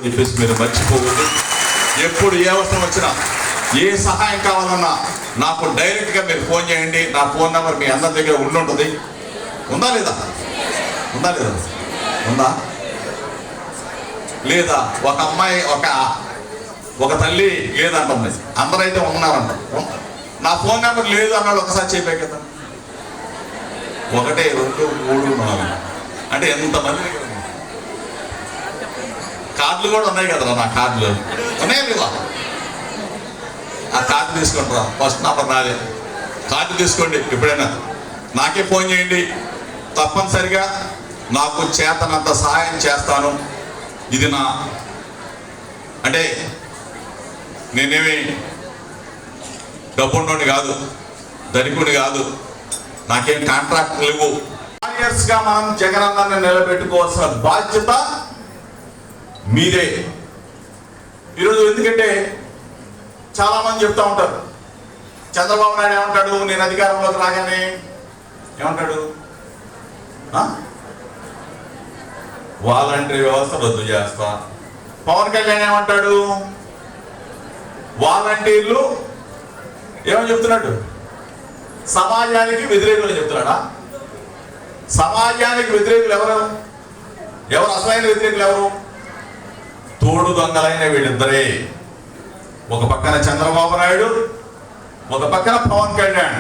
చెప్పేసి మీరు మర్చిపోవద్దు. ఎప్పుడు ఏ అవసరం వచ్చినా ఏ సహాయం కావాలన్నా నాకు డైరెక్ట్గా మీరు ఫోన్ చేయండి. నా ఫోన్ నెంబర్ మీ అందరి దగ్గర ఉంటుంది. ఉందా లేదా? ఉందా లేదా? ఉందా లేదా? ఒక అమ్మాయి ఒక తల్లి లేదంటుంది, అందరైతే ఉన్నారంట. నా ఫోన్ నెంబర్ లేదు అన్నాడు. ఒకసారి చెప్పే కదా, 1 2 3 4 అంటే ఎంతమంది కార్డులు కూడా ఉన్నాయి కదరా. నా కార్డులు ఉన్నాయి లేవా? ఆ కార్డు తీసుకుంటారా? ఫస్ట్ నెంబర్ నాదే. కార్డు తీసుకోండి. ఎప్పుడైనా నాకే ఫోన్ చేయండి. తప్పనిసరిగా నాకు చేతనంత సహాయం చేస్తాను. ఇది నా అంటే నేనేమి డబ్బున్నోని కాదు, ధనికుని కాదు, నాకేం కాంట్రాక్ట్ లేవు. వారియర్స్గా మనం జగనన్నని నిలబెట్టుకోవాల్సిన బాధ్యత మీదే ఈరోజు. ఎందుకంటే చాలా మంది చెప్తా ఉంటారు, చంద్రబాబు నాయుడు ఏమంటాడు, నేను అధికారంలోకి రాగానే ఏమంటాడు, వాలంటరీ వ్యవస్థ రద్దు చేస్తా. పవన్ కళ్యాణ్ ఏమంటాడు, వాలంటీర్లు ఏమని చెప్తున్నాడు, సమాజానికి వ్యతిరేకులు చెప్తున్నాడా? సమాజానికి వ్యతిరేకులు ఎవరు అసలైన వ్యతిరేకులు ఎవరు? తోడు దొంగలైన వీళ్ళిద్దరే. ఒక పక్కన చంద్రబాబు నాయుడు, ఒక పక్కన పవన్ కళ్యాణ్.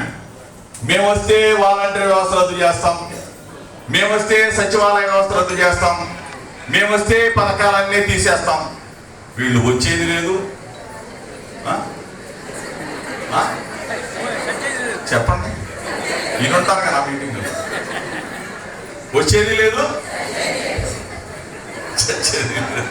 మేము వస్తే వాలంటీర్ వ్యవస్థ రద్దు చేస్తాం, మేము వస్తే సచివాలయ వ్యవస్థ రద్దు చేస్తాం, మేము వస్తే పథకాలన్నీ తీసేస్తాం. వీళ్ళు వచ్చేది లేదు. చెప్పండి, ఈయనుంటారు కదా మీటింగ్. వచ్చేది లేదు, చచ్చేది లేదు.